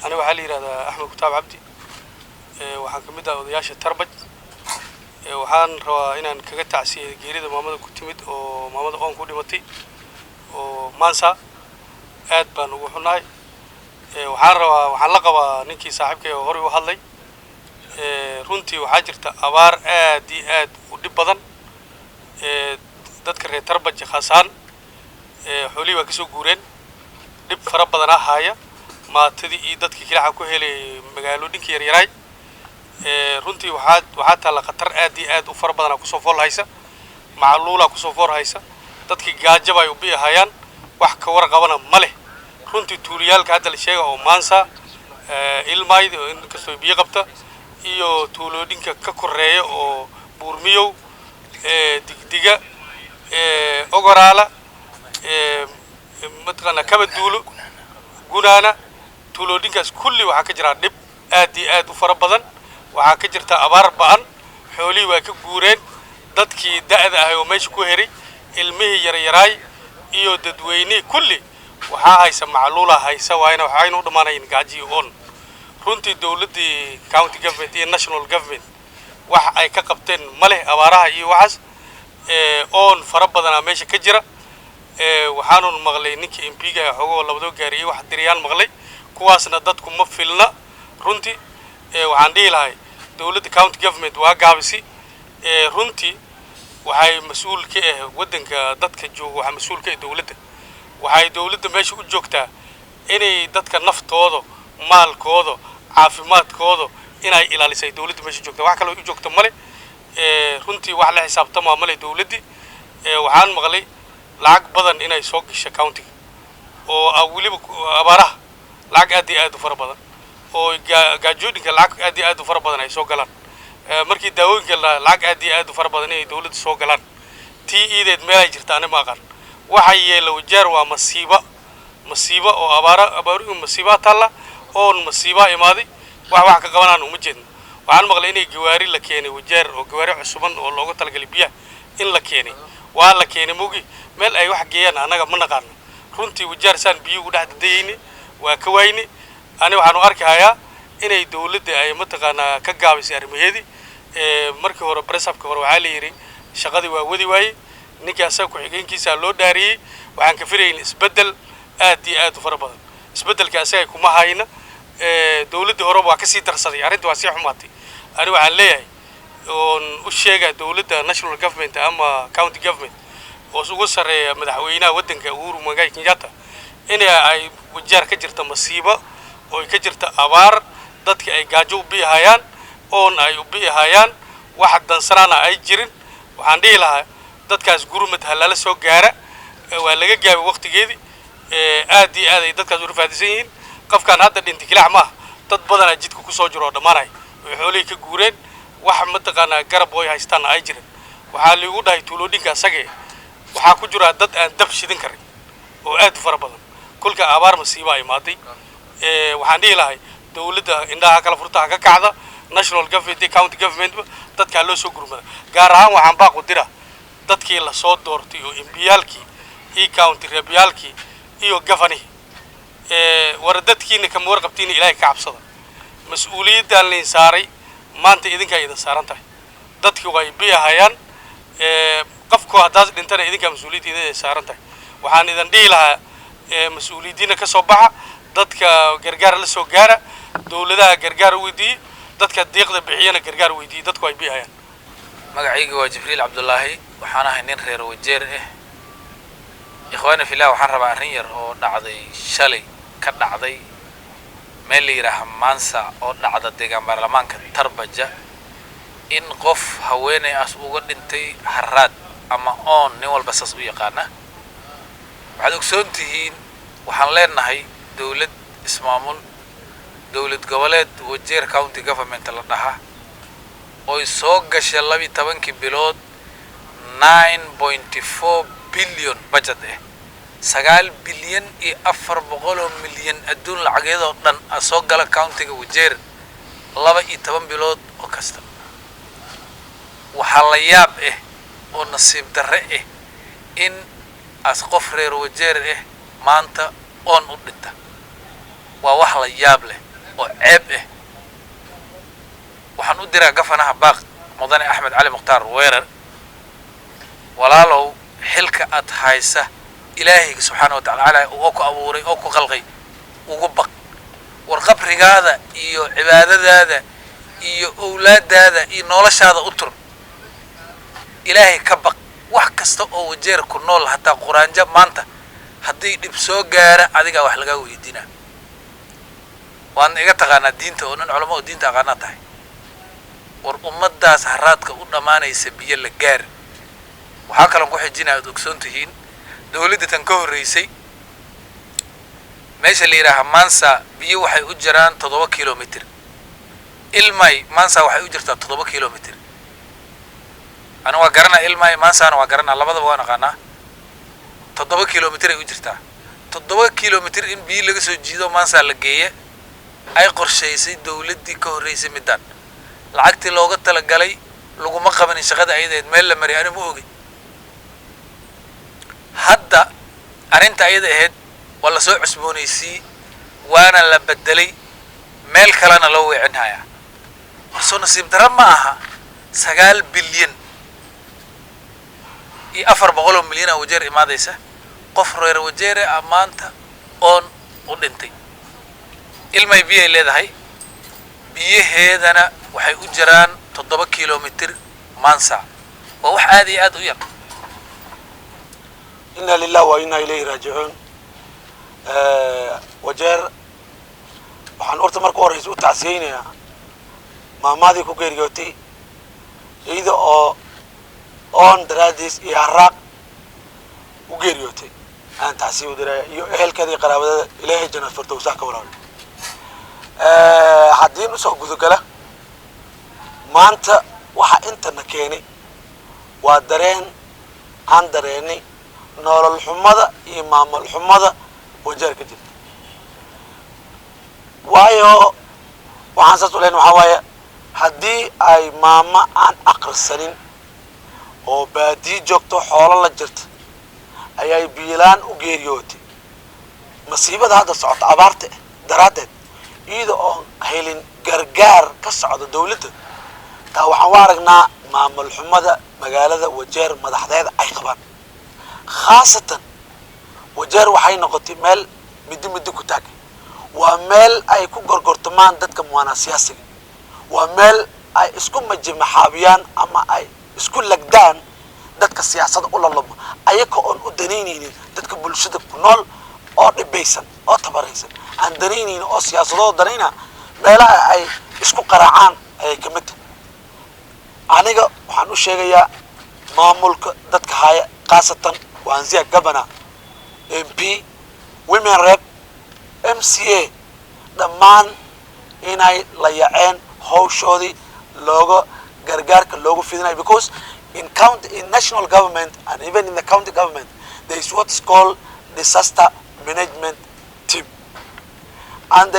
أنا وحالي هذا أحمد كتاب عبدي وحان كميدا odayaasha Tarbaj waxaan rabaa inaan kaga tacsiyo geerida maamada ku timid oo maamada oon ku dhimatay oo maansa aad baan ugu xunahay waxaan la qabaa ninkii saaxiibkay oo hore u hadlay runtii waxaa jirta abaar aad iyo aad u dhib badan dadka reer Tarbaj khaasaan xoolii waa ka soo guureen dhib fara badan ahaya maatadii iyo dadkii kala ku helay magaalooyinka yaryaraay runtii waxaa taala khatar aad iyo aad u fara badan ku soo fool haysa macluula ku soo foor haysa dadkii gaajaba ay u biixayaan wax ka warqabana ma leh runtii tuuliyaalka hadda la sheegay oo maansa ilmayd in kastoo biyo qabta iyo tuulooyinka ka koreeya oo buurmiyow digdiga ogoraala matqana kaba duulo gunaana tuulooyinkaas kulli waxa ka jira dhib aad iyo aad u fara badan waxa ka jirta abaar baan xoolii waa ka guureen dadkii da'da ah oo meesha ku heray ilmihii yaryaraay iyo dadweyne kulli waxa haysa macluula haysa waxaynu u dhamaanayeen gaaji oon runtii dawladii county government iyo national government wax ay ka qabteen male abaaraha iyo waxas oon fara badan meesha ka jira waxaanu maqlay ninkii MP-ga xogo labado gaari wax diriyaan maqlay kuwaasna dadku ma filna runtii waxaan dhihi lahay dawladda county government waa gaabisi runtii waxay mas'uul ka ah wadanka dadka jooga waxa mas'uul ka ah dawladda waxay dawladda meesha u joogtaa inay dadka naftooda maalkooda caafimaadkooda inay ilaalisay dawladda meesha joogta wax kale oo u joogta male runtii wax la xisaabtama male dawladdi waxaan maqlay lacag badan inay soo gashay county oo waliba abaaraha lacag aad iyo aad u fara badan oo gaajooyinka lacag aad iyo aad u fara badan ay soo galaan markii daawooyinka lacag aad iyo aad u fara badan ay dawladda soo galaan tii iideed meel ay jirta anima aqaan waxa yeelo wajeer waa masiibo oo abaaru masiibo taala oo masiibo imaaday wax ka qabanaan uma jeedno waxaan maqlay inay gawaari la keenay wajeer oo gawaari cusuban oo looga talagalay biyaha in la keenay waa la keenay mugi meel ay wax geeyaan anaga ma naqaan runtii wajeer saan biyo u dhaxdayni waa ka wayni أنا وحنا أركي هيا إن دولة أي متقنا كجابس أرميهدي مركب ورا برساب كورا وعالي يري شغادي وودي واي نيجي أساكو حقين كيسا لو داري وعن كفرين إسبدل آد فربض إسبدل كأساك وما هاينا دولة هرب وكسي ترصدي عرض واسع حماتي أنا وعليه ونشجع دولة national government أما county government وسوسر مدحوينا ودن كأور ومجاي كنجاتا إن أي وجار كجرت مصيبة oo ka jirta abaar dadka ay gaajo u biixayaan oon ay u biixayaan wax dansarana ay jirin waxaan dhihi lahaa dadkaas gurmad halala soo gaara waa laga gaabay waqtigeedii aad iyo aad ay dadkaas u rafaadsan yihiin qofkan hadda dhintay kaliya ma dad badan jidka ku soo jiro dhamaanay oo xoolay ka guureen wax mataqaana garab way haystaan ay jirin waxa lagu dhahay tuulooyinka asage waxa ku jira dad aan dab shidin karin oo aad fara badan kulka abaar masiibo ay maaday waxaan dhihi lahay dawladda indhaha kala furta ka kacda national government county government dadka loo soo gurmada gaar ahaan waxaan baaq u diraa dadkii la soo doortay oo MP-yaalkii iyo county rep-yaalkii iyo governor waradadkiina ka warqabtiin ilaahay ka cabsada mas'uuliyadda la saaray maanta idinka ay saaran tahay dadkii way biixayaan qofku hadaas dhintana idinka mas'uuliyadda ay saaran tahay waxaan idin dhihi lahaa mas'uuliyadiina ka soo baxa dadka gargaar la soo gaara dawladaha gargaar weydii dadka deeqda bixiyana gargaar weydii dadku ay biixayaan magacaygu waa Jibriil Cabdullaahi waxaan ahay nin reer wajeer ikhwaana fillah waxaan rabaa arrin yar oo dhacday shalay ka dhacday meel la yiraahdo maansa oo dhacda deegaan baarlamaanka Tarbaja in qof haweeney as uga dhintay harraad ama oon nin walba saas u yaqaana waxaad ogsoontihiin waxaan leenahay dawlad ismaamul dawlad goboleed wajeer county government la dhaha oo soo gashay 12 bilood 9.4 billion budget 9 bilyan iyo 400 milyan adduun lacageed oo dhan soo gala county-ga wajeer 12 bilood oo kasta waxa la yaab oo nasiib darre in as qof reer wajeer maanta oon u dhinta waa wax la yaab leh oo ceeb ah waxaan u diraa gafanaha baaq mudane axmed cali mukhtaar weerar walaalow xilka aad haysa ilaahay subxaanahu wa tacaala oo ku abuuray oo ku khalqay ugu baq war qabrigaada iyo cibaadadaada iyo owlaadaada iyo noloshaada u tur ilaahay ka baq wax kasta oo wajeer ku nool hataa quraanjo maanta haddii dhib soo gaara adiga wax laga weydiinaa waan iga taqaanaa diinta oo nin culamo oo diinta aqaanaa tahay war ummadaas haraadka u dhammaanaysa biyo la gaar waxaa kaloon ku xijinaa ad ogsoon tihiin dawladda tan ka horreysay meesha la yidhaaha mansa biyo waxay u jiraan 7 kilomitir ilmay mansa waxay u jirtaa 7 kilomitir ana waa garanaa ilmay mansana waa garanaa labadaba waan aqaanaa 7 kilomitir ay u jirtaa 7 kilomitir in biyo laga soo jiido mansa la geeye ay qorshaysay dawladdii ka horreysay midaan lacagtii looga talagalay laguma qabanin shaqada ayadeed meel la mariyo anigu ma ogi hadda arrinta ayada ahayd waa la soo cusboonaysii waana la bedelay meel kalena loo weecinhayaa warsoo nasiib dara ma aha 9 bilyan iyo 400 milyan oo wajeer imaadaysa qof reer wajeere maanta oon u dhintay ilmay biyay leedahay biyaheedana waxay u jiraan 7 kilomitir mansa waa wax aad iyo aad u yar inna lillahi wa inna ilayhi raaji'uun wajeer waxaan horta marka horeysa u tacsiyeynayaa maamaadii ku geeriyootay iyada oo oon daraadiis iyo haraaq u geeriyootay aan tacsiye u diraya iyo ehelkeedii qaraabadada ilaahay jannat firdawsa ka waraabiyo haddii usoo gudugala maanta waxa intana keenay waa dareen aan dareennay nolol xumada iyo maamul xumada wajeer ka jirta waayo waxaan saas u leyn waxaa waaye haddii ay maama aan aqrisanin oo baadiyi joogto xoolo la jirta ayay biilaan u geeriyootay masiibada hadda socota abaarta daraaddeed iyada oon helin gargaar ka socda dawladda taa waxaan u aragnaa maamul xumada magaalada wajeer madaxdeeda ay qabaan khaasatan wajeer waxay noqotay meel midi ku taagay waa meel ay ku gorgortamaan dadka muwaana siyaasiga waa meel ay isku majimaxaabiyaan ama ay isku lagdaan dadka siyaasadda u lalabo ayaga oon u danaynaynin dadka bulshada ku nool oo dhibaysan oo tabaraysan aan danaynaynin oo siyaasadooda danayna meelaha ay isku qaraacaan ayay ka mid tahay aniga waxaan u sheegayaa maamulka dadka haya khaasatan waanziya gabana MP women rep MCA dhammaan inay la yaceen hawshoodii looga gargaarka loogu fidinayo because in national government and even in the county government there is what is called disaster management team and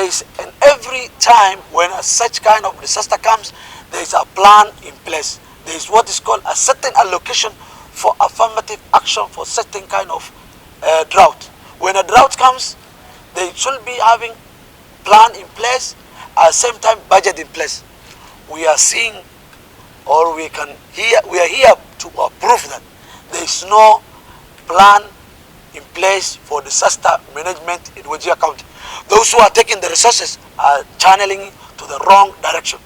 every time when such kind of disaster comes there is a plan in place. There is what is called a certain allocation for affirmative action for certain kind of drought. When a drought comes, they should be having plan in place, at the same time budget in place. We are seeing, or we are here to prove that there is no plan in place for disaster management in Wajir County. Those who are taking the resources are channeling to the wrong direction.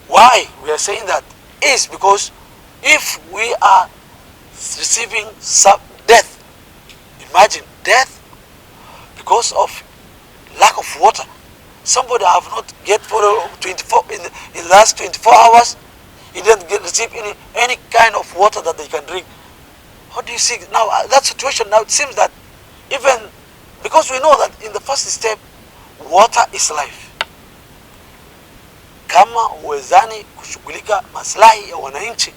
Why we are saying that is because if we are receiving some death, imagine death because of lack of water. Somebody have not get for 24 in the last 24 hours. He didn't receive any kind of water that they can drink. How do you see now that situation? Now it seems that even because we know that in the first step, water is life. Kama uwezani kushughulika maslahi ya wananchi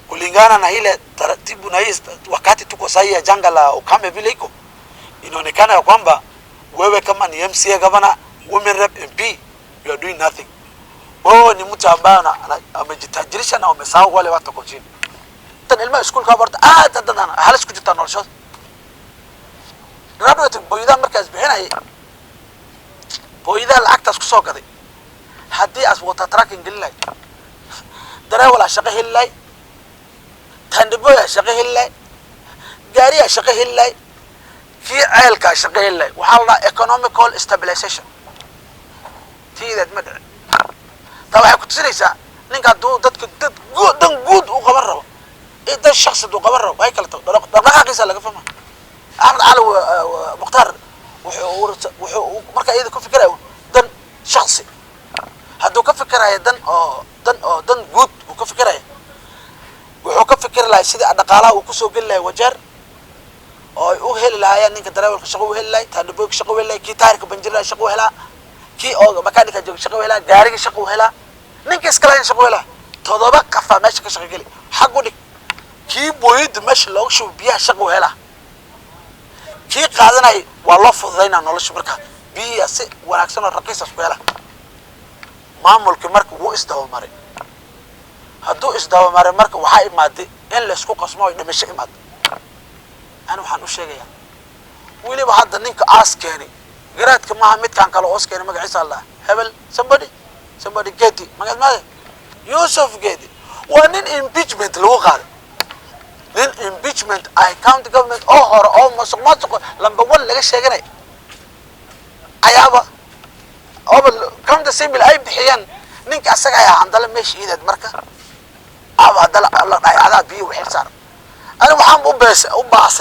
kulingana na ile taratibu na hii wakati tuko sahi ya janga la ukame vile iko, inaonekana ya kwamba wewe kama ni MCA governor, women rep MP, you are doing nothing. Wewe ni mtu ambaye amejitajirisha na umesahau wale watu kwa chini. Tana ilma school ka barta dadana halis ku jirta noloshood. Graduate boyda markaas bixinay booyadaha lacagtaas ku soo gaday haddii aas wata tracking gelin lahay dareewalaa shaqo heli lahay tandhiboyaa shaqo heli lahay gaariyaa shaqo heli lahay kii ceelkaa shaqo heli lahay waxaa la dhahaa economical stabilization tiideed ma dhicin taa waxay ku tusinaysaa ninka hadduu dadka dan guud uu qaban rabo iyo dan shaksi hadduu qaban rabo way kala tago dhaqdhaqaaqiisa laga fahma axmed cali mukhtaar wuxuu marka iyada ku fikiraya dan shaksi hadduu ka fikiraya dan guud uu ka fikiraya wuxuu ka fikiri lahay sidii dhaqaalaha uu kusoo geli lahay wajeer oo ay u heli lahaayeen ninka dareewalka shaqo u heli lahay taandhibooyka shaqo u heli lahay kii taayirka banjir lahay shaqo u helaa kii oo makanika jooga shaqo u helaa gaariga shaqo u helaa ninka iskalahayn shaqo u helaa 7 qafaa meesha ka shaqo geli xaq u dhig kii booyada meesha looga shubo biyaha shaqo u helaa kii qaadanay waa loo fududaynaa nolosha marka biyaha si wanaagsan oo raqiis ku helaa maamulka marka wuu isdabamaray hadduu isdabamaray marka waxaa imaaday in la isku qasmo ay dhimasho imaado أنا وحن أشجعه ولي بهذا نينك أسكني قرأت كمان متكان كلو أسكني ما قعيس الله هبل somebody جدي ما قد ماذا يوسف جدي ونين impeachment لو قال نين impeachment I count government أو مسق لما بقول لك شيء أيابا أو count السيمبل أي بحيان نينك أسجع يا عندنا مش إيده مركز أو هذا الله عذاب بيه وحصار أنا محمد أبى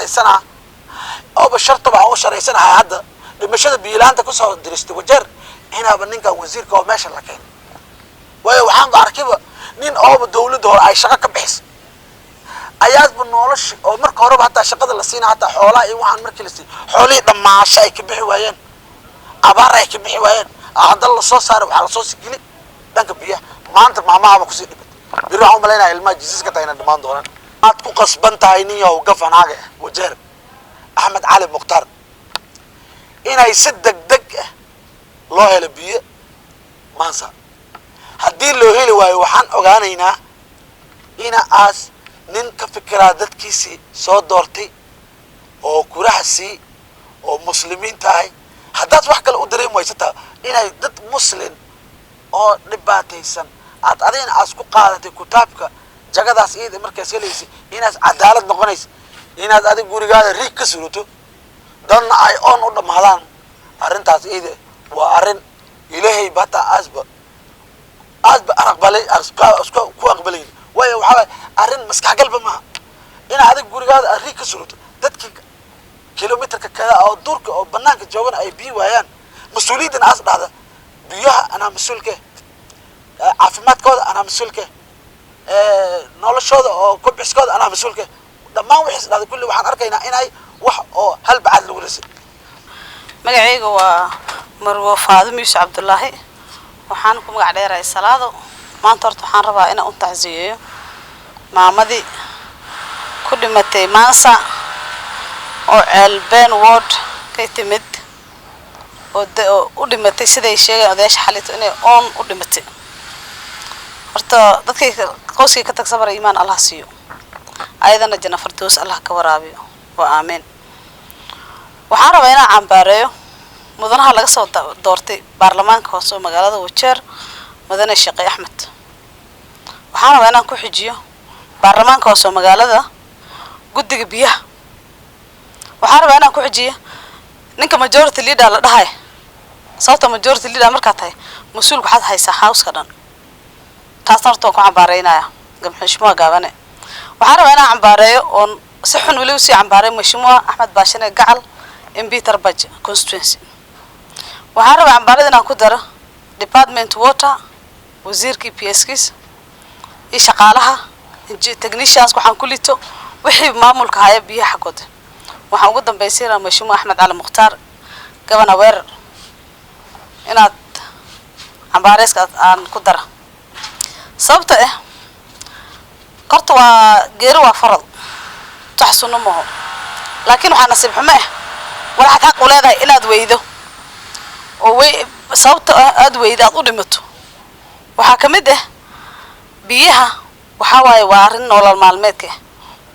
سنة أو بشرط طبعا أو شري سنة هذا لما شد بيلان تكسر درست وجر هنا بنينك وزير كوا ماشى لكن وحمد عركبة نين أو بالدولة دول أي شقة بحس أيات بالنولش أو مرك هرب حتى شقة الصين حتى حولا يوحنا مرك الصين حولي لما شيء كبيح وين أبارة كبيح وين عند الله صوص صار وعلى صوص جلي دنك بيه ما أنت ما بكسر بيروحوا ملينا الماء جزيز كتاينا دمان دولان aad ku qasban tahay nin oo gafanaaga wajeer axmed cali mukhtaar inay si degdeg ah loo helo biyo maansa haddii loo heli waayo waxaan ogaanaynaa ina aas nin ka fikiraa dadkiisii soo doortay oo kuraxsi oo muslimiin tahay haddaad wax kale u dareemi waysataa inay dad muslim oo dhibaataysan aad adina aas ku qaadatay kitaabka jagadaas iyada markaas helaysa inaad cadaalad noqonaysa inaad adiga gurigaada riig ka surato dadna ay oon u dhamaadaan arrintaas iyada waa arrin ilaahay bata asba aqbalay ku aqbalay waayo waxa arrin maskax galba ma ina adiga gurigaada riig ka surato dadkii kilometerka kada oo durka oo banaanka joogan ay biyo waayaan mas'uuliyadna as dhacda biyaha ana mas'uulka caafimaadkooda ana mas'uulka noloshooda oo kubciskooda anaa mas-uulka dhammaan wixii isdhahday kulli waxaan arkaynaa inay wax oo hal bacad lagu lisay magacayga waa marwo faadimo yuusuf cabdullaahi waxaan ku magac dheerahay salaado maanta horta waxaan rabaa inaan u tacsiyeeyo maamadii ku dhimatay maansa oo ceelbeen ward ka timid oo u dhimatay siday sheegeen odayaasha xalito inay oon u dhimatay horta dadkay qoyskay ka tagsabar iimaan Allah siiyo ayadana janna fardoos Allah ka waraabiyo wa aamin waxaan rabaa inaan cambaareeyo mudanaha laga soo doortay baarlamaanka hoose magaalada Wajeer mudane Sheekh Axmed waxaan rabaa inaan ku xijiyo baarlamaanka hoose magaalada guddiga biyaha waxaan rabaa inaan ku xijiyo ninka majority leader la dhahay sababta majority leader markaa tahay mas'uulku waxaad haysaa house-ka dhan taasna horta ku cambaareynaya gamxishmo gaabane waxaan rabaa inaan cambaareeyo oo si xun wali u sii cambaareeyo mashimo Axmed Baashine Gacal MP Tarbaj constituency waxaan rabaa cambaarada inaan ku daro department water wasiirkii PSKs iyo shaqaalaha technicians waxaan ku lito wixii maamulka haya biyaha xaqooda waxaan ugu dambeysay mashimo Axmed Cali Mukhtaar gabana weer inaad cambaareeska aan ku daro sababta korta waa geeri waa farad taxsunu maho laakiin waxa nasiib xumo wala xaq u leedahay inaad weydo oo way sababta aad weydo aad u dhimato waxa kamid biyaha waxa waaye waa arrin nolol maalmeedka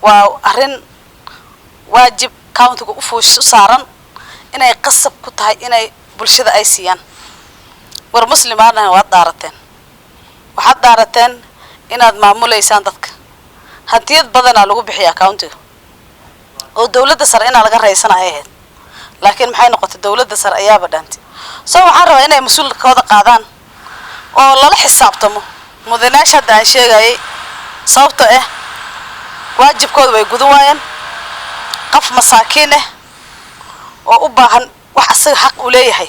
waa arrin waajib countiga u fuusho saaran inay qasab ku tahay inay bulshada ay siiyaan war muslimaana waad daarateen waxaad daarateen inaad maamuleysaan dadka hadiyad badanaa lagu bixiyaa countiga oo dawladda sare inaa laga raysanayo ahayd laakiin maxay noqotay dawladda sare ayaaba dhaantay soo waxaan rabaa inay mas-uulkooda qaadaan oo lala xisaabtamo mudanaasha hadda aan sheegayay sababtoo ah waajibkooda way gudan waayeen qof masaakiin ah oo u baahan wax asaga xaq u leeyahay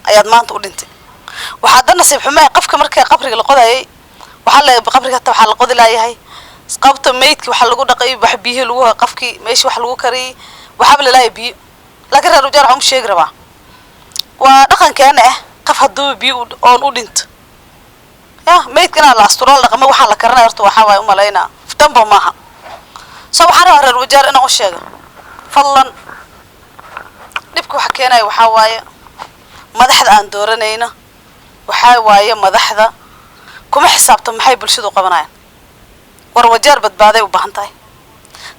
ayaad maanta u dhintay waxaa dan nasiib xumaa qofka markay qabriga la qodayay waxaa la qabriga ta waxaa la qodi laayahay qabto meydki waxa lagu dhaqay wax biyo lagu qafki meesh wax lagu kariyay waxa la laayay biyo laakiin reer wajeer waxaan sheegi rabaa waa dhaqankeena ah qof hadduu biyo oon u dhinto meydkana la asturo dhaqamo waxa la karanayo horta waxa way u maleynaa ftanba maaha soo waxaan rabaa reer wajeer inaan u sheego fadlan dhibka waxa keenay waxa waaye madaxda aan dooranayna waxa waaye madaxda kuma xisaabtan maxay bulshadu qabanayaan war wajeer badbaaday u baahan tahay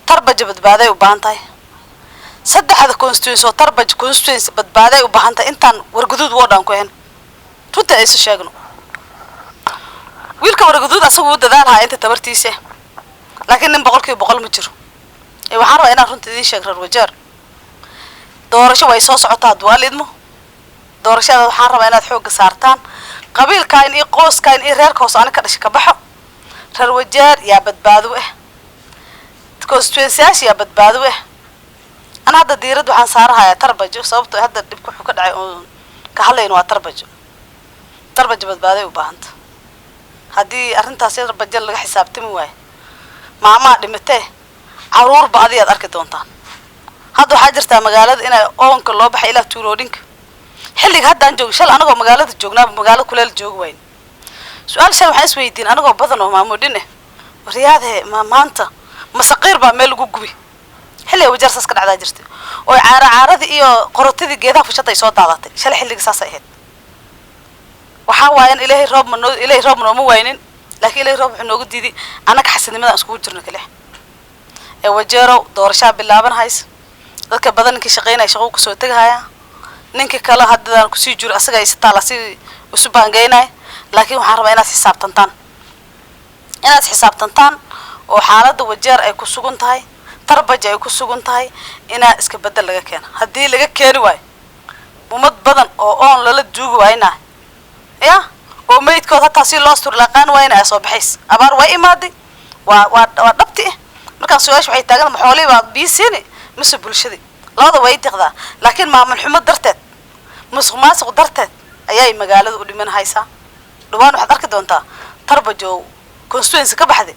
tarbaja badbaaday u baahan tahay saddexda constituency oo tarbaja constituency badbaaday u baahan tahay intaan warguduud wadaan ku heen runta ay soo sheegno wiilka warguduud asagu dadaalaha inta tabartiisa laakiin nin 100% ma jiro waxaan rabaa inaan runta idin sheeg reer wajeer doorasho way soo socotaa duwaalidmo doorashada waxaan rabaa inaad xoog saartaan qabiilkaan iyo qoyskaan iyo reerka hoos aan ka dhashay ka baxo reer wajeer yaa badbaado ah constituency yaa badbaado ah ana hadda diirad waxaan saarahayaa tarbajo sababtoo hadda dhibku wuxuu ka dhacay oo ka hadlayno waa tarbajo badbaaday u baahanta haddii arrintaas tarbajo laga xisaabtami waayo maamaa dhimatee caruur baadi aad arki doontaan hadda waxaa jirtaa magaalada inay oonka loo baxay ilaa tuuloodhinka xilliga haddaan joogo shal anagoo magaalada joognaa magaalada kuleel joogo wayn su-aal shal waxaan isweydiin anagoo badan oo maamuudhin ah waryaade maanta masaqiir baa meel lagu gubi xilliga wajeer saas ka dhacdaa jirtay oo caaradii iyo qorotadii geedaha fushatay soo daadatay shal xilliga saas ay ahayd waxaa waayan ilaahay roob nooma waynin laakiin ilaahay roob wuxuu noogu diiday annaga xasidnimada aan iskugu jirno kale ee wajeerow doorashaa bilaaban haysa dadka badan ninkii shaqeynaya shaqo ku soo tagahaya ninkii kale haddaan kusii jiro asaga istaa si isu baangeynay laakiin waxaan rabaa inaad xisaabtantaan oo xaaladda wajeer ay ku sugan tahay tarbaja ay ku sugan tahay inaa iska bedel laga keeno haddii laga keeni waayo umad badan oo oon lala duugi waayna oo meydkood hataa si loo astur laqaan waayna soo baxays abaar way imaaday waa dhabti markaan su'aashu waxay taagan maxoolay baa biisini mise bulshadii labada way tiqdaa laakiin maamul xumo darteed musuqmaasuq darteed ayay magaalada u dhiman haysaa dhawaan waxaad arki doontaa tarbajo constituency ka baxday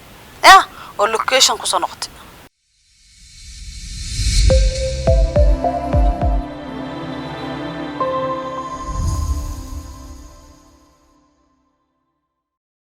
oo location ku soo noqotay